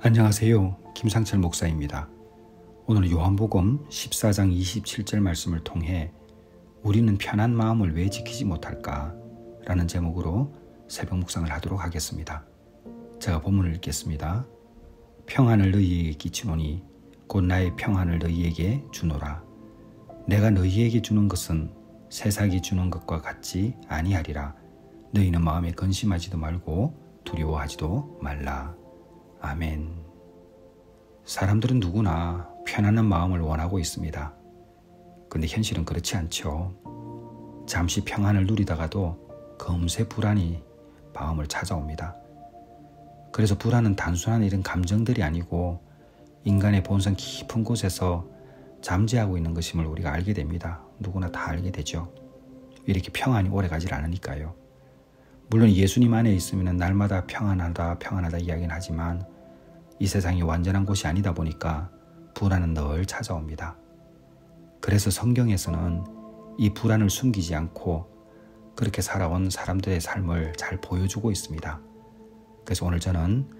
안녕하세요. 김상철 목사입니다. 오늘 요한복음 14장 27절 말씀을 통해 우리는 편한 마음을 왜 지키지 못할까? 라는 제목으로 새벽 묵상을 하도록 하겠습니다. 제가 본문을 읽겠습니다. 평안을 너희에게 끼치노니 곧 나의 평안을 너희에게 주노라. 내가 너희에게 주는 것은 세상이 주는 것과 같지 아니하리라. 너희는 마음에 근심하지도 말고 두려워하지도 말라. 아멘. 사람들은 누구나 편안한 마음을 원하고 있습니다. 근데 현실은 그렇지 않죠. 잠시 평안을 누리다가도 금세 불안이 마음을 찾아옵니다. 그래서 불안은 단순한 이런 감정들이 아니고 인간의 본성 깊은 곳에서 잠재하고 있는 것임을 우리가 알게 됩니다. 누구나 다 알게 되죠. 이렇게 평안이 오래가질 않으니까요. 물론 예수님 안에 있으면 날마다 평안하다 이야기는 하지만 이 세상이 완전한 곳이 아니다 보니까 불안은 늘 찾아옵니다. 그래서 성경에서는 이 불안을 숨기지 않고 그렇게 살아온 사람들의 삶을 잘 보여주고 있습니다. 그래서 오늘 저는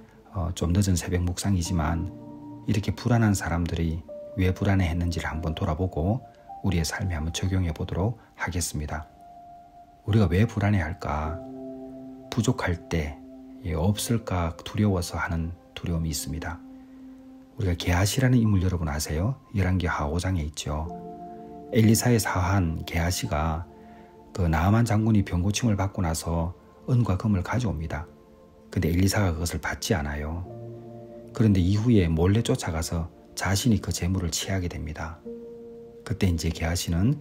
좀 늦은 새벽 묵상이지만 이렇게 불안한 사람들이 왜 불안해했는지를 한번 돌아보고 우리의 삶에 한번 적용해 보도록 하겠습니다. 우리가 왜 불안해할까? 부족할 때 없을까 두려워서 하는 두려움이 있습니다. 우리가 게하시라는 인물 여러분 아세요? 열왕기하 5장에 있죠. 엘리사의 사한 게하시가 그 나아만 장군이 병고침을 받고 나서 은과 금을 가져옵니다. 근데 엘리사가 그것을 받지 않아요. 그런데 이후에 몰래 쫓아가서 자신이 그 재물을 취하게 됩니다. 그때 이제 게하시는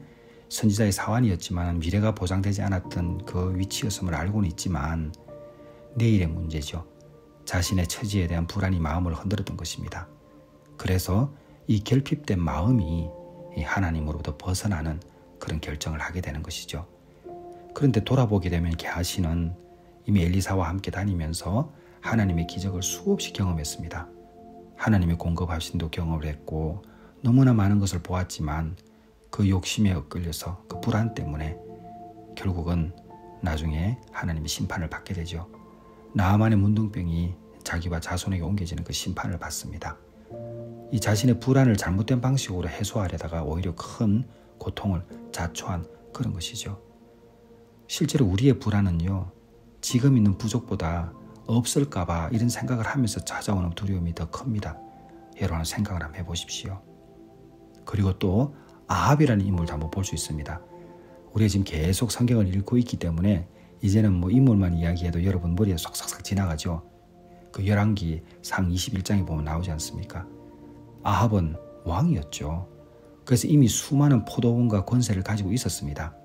선지자의 사환이었지만 미래가 보장되지 않았던 그 위치였음을 알고는 있지만 내일의 문제죠. 자신의 처지에 대한 불안이 마음을 흔들었던 것입니다. 그래서 이 결핍된 마음이 하나님으로부터 벗어나는 그런 결정을 하게 되는 것이죠. 그런데 돌아보게 되면 게하시는 이미 엘리사와 함께 다니면서 하나님의 기적을 수없이 경험했습니다. 하나님의 공급하심도 경험을 했고 너무나 많은 것을 보았지만 그 욕심에 엇끌려서 그 불안 때문에 결국은 나중에 하나님의 심판을 받게 되죠. 나아만의 문둥병이 자기와 자손에게 옮겨지는 그 심판을 받습니다. 이 자신의 불안을 잘못된 방식으로 해소하려다가 오히려 큰 고통을 자초한 그런 것이죠. 실제로 우리의 불안은요, 지금 있는 부족보다 없을까봐 이런 생각을 하면서 찾아오는 두려움이 더 큽니다. 여러분 생각을 한번 해보십시오. 그리고 또 아합이라는 인물도 한번 볼 수 있습니다. 우리가 지금 계속 성경을 읽고 있기 때문에 이제는 인물만 이야기해도 여러분 머리에 쏙쏙쏙 지나가죠. 그 열왕기 상 21장에 보면 나오지 않습니까? 아합은 왕이었죠. 그래서 이미 수많은 포도원과 권세를 가지고 있었습니다.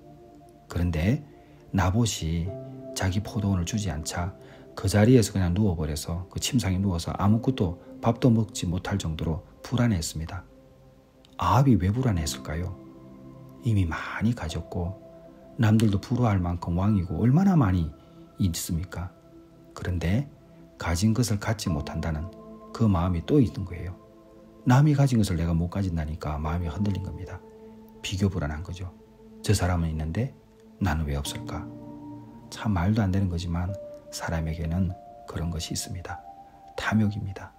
그런데 나봇이 자기 포도원을 주지 않자 그 자리에서 그냥 누워버려서 그 침상에 누워서 아무것도 밥도 먹지 못할 정도로 불안해했습니다. 아합이 왜 불안했을까요? 이미 많이 가졌고 남들도 부러워할 만큼 왕이고 얼마나 많이 있습니까? 그런데 가진 것을 갖지 못한다는 그 마음이 또 있는 거예요. 남이 가진 것을 내가 못 가진다니까 마음이 흔들린 겁니다. 비교 불안한 거죠. 저 사람은 있는데 나는 왜 없을까? 참 말도 안 되는 거지만 사람에게는 그런 것이 있습니다. 탐욕입니다.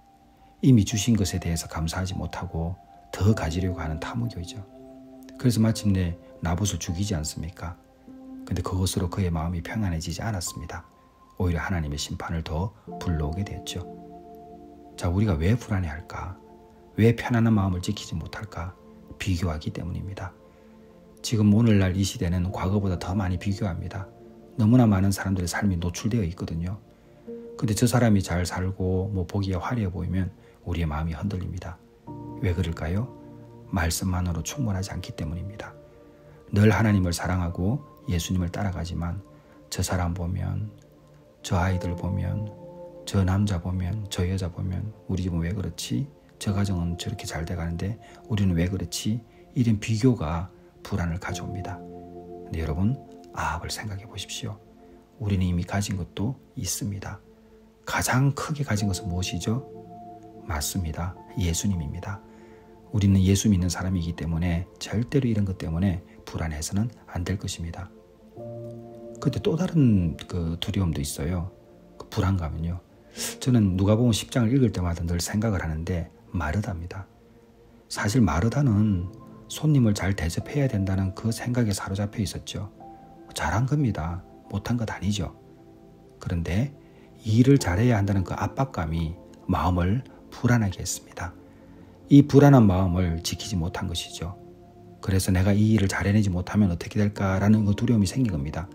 이미 주신 것에 대해서 감사하지 못하고 더 가지려고 하는 탐욕이죠. 그래서 마침내 나봇을 죽이지 않습니까? 근데 그것으로 그의 마음이 평안해지지 않았습니다. 오히려 하나님의 심판을 더 불러오게 됐죠. 자, 우리가 왜 불안해할까? 왜 편안한 마음을 지키지 못할까? 비교하기 때문입니다. 지금 오늘날 이 시대는 과거보다 더 많이 비교합니다. 너무나 많은 사람들의 삶이 노출되어 있거든요. 근데 저 사람이 잘 살고 보기에 화려해 보이면 우리의 마음이 흔들립니다. 왜 그럴까요? 말씀만으로 충분하지 않기 때문입니다. 늘 하나님을 사랑하고 예수님을 따라가지만 저 사람 보면, 저 아이들 보면, 저 남자 보면, 저 여자 보면 우리 집은 왜 그렇지? 저 가정은 저렇게 잘 돼가는데 우리는 왜 그렇지? 이런 비교가 불안을 가져옵니다. 근데 여러분, 아합을 생각해 보십시오. 우리는 이미 가진 것도 있습니다. 가장 크게 가진 것은 무엇이죠? 맞습니다. 예수님입니다. 우리는 예수 믿는 사람이기 때문에 절대로 이런 것 때문에 불안해서는 안 될 것입니다. 그런데 또 다른 그 두려움도 있어요. 그 불안감은요. 저는 누가복음 10장을 읽을 때마다 늘 생각을 하는데 마르다입니다. 사실 마르다는 손님을 잘 대접해야 된다는 그 생각에 사로잡혀 있었죠. 잘한 겁니다. 못한 것 아니죠. 그런데 일을 잘해야 한다는 그 압박감이 마음을 불안하게 했습니다. 이 불안한 마음을 지키지 못한 것이죠. 그래서 내가 이 일을 잘해내지 못하면 어떻게 될까라는 그 두려움이 생긴 겁니다.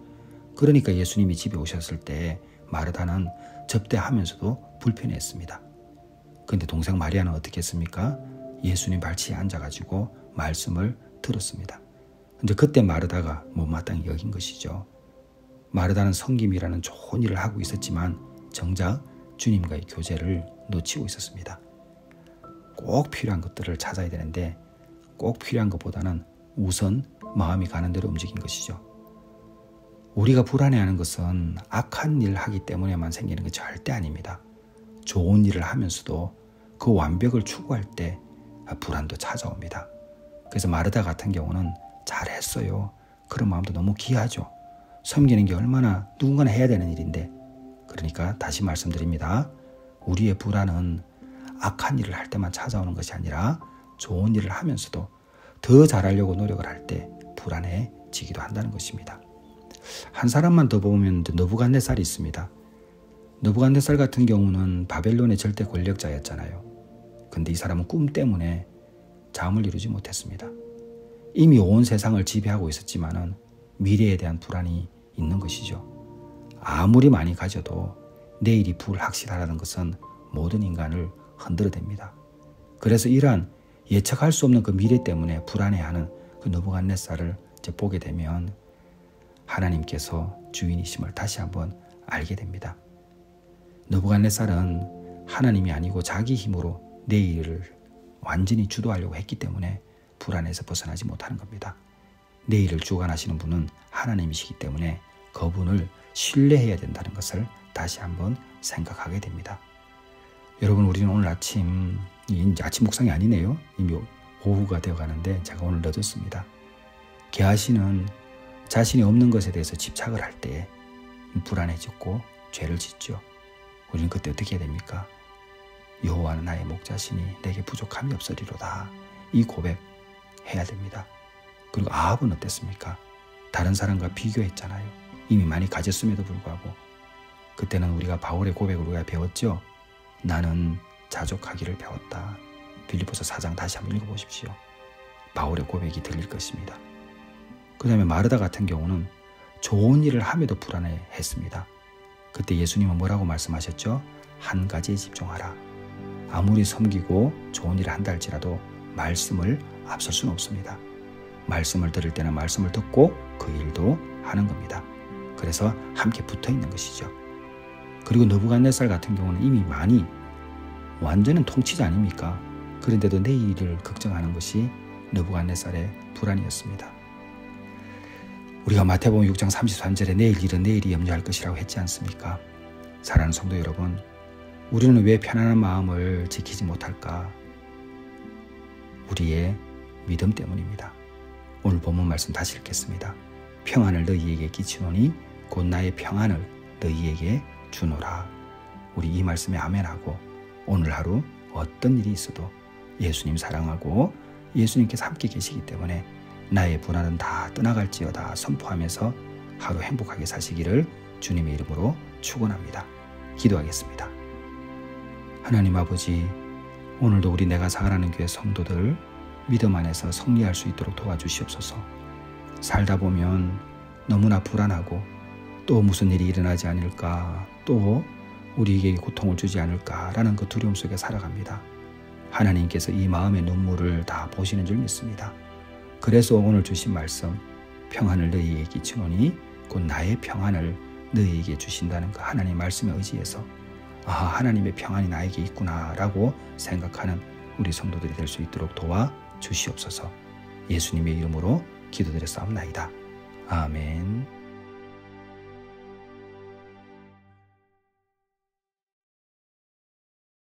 그러니까 예수님이 집에 오셨을 때 마르다는 접대하면서도 불편해했습니다. 그런데 동생 마리아는 어떻게 했습니까? 예수님 발치에 앉아가지고 말씀을 들었습니다. 근데 그때 마르다가 못마땅히 여긴 것이죠. 마르다는 섬김이라는 좋은 일을 하고 있었지만 정작 주님과의 교제를 놓치고 있었습니다. 꼭 필요한 것들을 찾아야 되는데 꼭 필요한 것보다는 우선 마음이 가는 대로 움직인 것이죠. 우리가 불안해하는 것은 악한 일을 하기 때문에만 생기는 게 절대 아닙니다. 좋은 일을 하면서도 그 완벽을 추구할 때 불안도 찾아옵니다. 그래서 마르다 같은 경우는 잘했어요. 그런 마음도 너무 귀하죠. 섬기는 게 얼마나 누군가나 해야 되는 일인데, 그러니까 다시 말씀드립니다. 우리의 불안은 악한 일을 할 때만 찾아오는 것이 아니라 좋은 일을 하면서도 더 잘하려고 노력을 할 때 불안해지기도 한다는 것입니다. 한 사람만 더 보면 느부갓네살이 있습니다. 느부갓네살 같은 경우는 바벨론의 절대 권력자였잖아요. 근데 이 사람은 꿈 때문에 잠을 이루지 못했습니다. 이미 온 세상을 지배하고 있었지만은 미래에 대한 불안이 있는 것이죠. 아무리 많이 가져도 내일이 불확실하다는 것은 모든 인간을 흔들어댑니다. 그래서 이러한 예측할 수 없는 그 미래 때문에 불안해하는 그 느부갓네살을 보게 되면 하나님께서 주인이심을 다시 한번 알게 됩니다. 느부갓네살은 하나님이 아니고 자기 힘으로 내일을 완전히 주도하려고 했기 때문에 불안에서 벗어나지 못하는 겁니다. 내일을 주관하시는 분은 하나님이시기 때문에 그분을 신뢰해야 된다는 것을 다시 한번 생각하게 됩니다. 여러분, 우리는 오늘 아침 묵상이 아니네요. 이미 오후가 되어가는데 제가 오늘 늦었습니다. 게하시는 자신이 없는 것에 대해서 집착을 할 때 불안해졌고 죄를 짓죠. 우리는 그때 어떻게 해야 됩니까? 여호와는 나의 목자시니 내게 부족함이 없으리로다. 이 고백 해야 됩니다. 그리고 아합은 어땠습니까? 다른 사람과 비교했잖아요. 이미 많이 가졌음에도 불구하고. 그때는 우리가 바울의 고백을 우리가 배웠죠. 나는 자족하기를 배웠다. 빌립보서 4장 다시 한번 읽어보십시오. 바울의 고백이 들릴 것입니다. 그 다음에 마르다 같은 경우는 좋은 일을 함에도 불안해했습니다. 그때 예수님은 뭐라고 말씀하셨죠? 한 가지에 집중하라. 아무리 섬기고 좋은 일을 한다 할지라도 말씀을 앞설 수는 없습니다. 말씀을 들을 때는 말씀을 듣고 그 일도 하는 겁니다. 그래서 함께 붙어 있는 것이죠. 그리고 느부갓네살 같은 경우는 이미 많이 완전한 통치자 아닙니까? 그런데도 내일을 걱정하는 것이 느부갓네살의 불안이었습니다. 우리가 마태복음 6장 33절에 내일 일은 내일이 염려할 것이라고 했지 않습니까? 사랑하는 성도 여러분, 우리는 왜 편안한 마음을 지키지 못할까? 우리의 믿음 때문입니다. 오늘 본문 말씀 다시 읽겠습니다. 평안을 너희에게 끼치노니 곧 나의 평안을 너희에게 주노라. 우리 이 말씀에 아멘하고 오늘 하루 어떤 일이 있어도 예수님 사랑하고 예수님께서 함께 계시기 때문에 나의 불안은 다 떠나갈지어다 선포하면서 하루 행복하게 사시기를 주님의 이름으로 축원합니다. 기도하겠습니다. 하나님 아버지, 오늘도 우리 내가 사랑하는 교회 성도들 믿음 안에서 승리할 수 있도록 도와주시옵소서. 살다 보면 너무나 불안하고 또 무슨 일이 일어나지 않을까, 또 우리에게 고통을 주지 않을까라는 그 두려움 속에 살아갑니다. 하나님께서 이 마음의 눈물을 다 보시는 줄 믿습니다. 그래서 오늘 주신 말씀, 평안을 너희에게 끼치노니 곧 나의 평안을 너희에게 주신다는 그 하나님의 말씀에 의지해서 하나님의 평안이 나에게 있구나라고 생각하는 우리 성도들이 될 수 있도록 도와주시옵소서. 예수님의 이름으로 기도드렸사옵나이다. 아멘.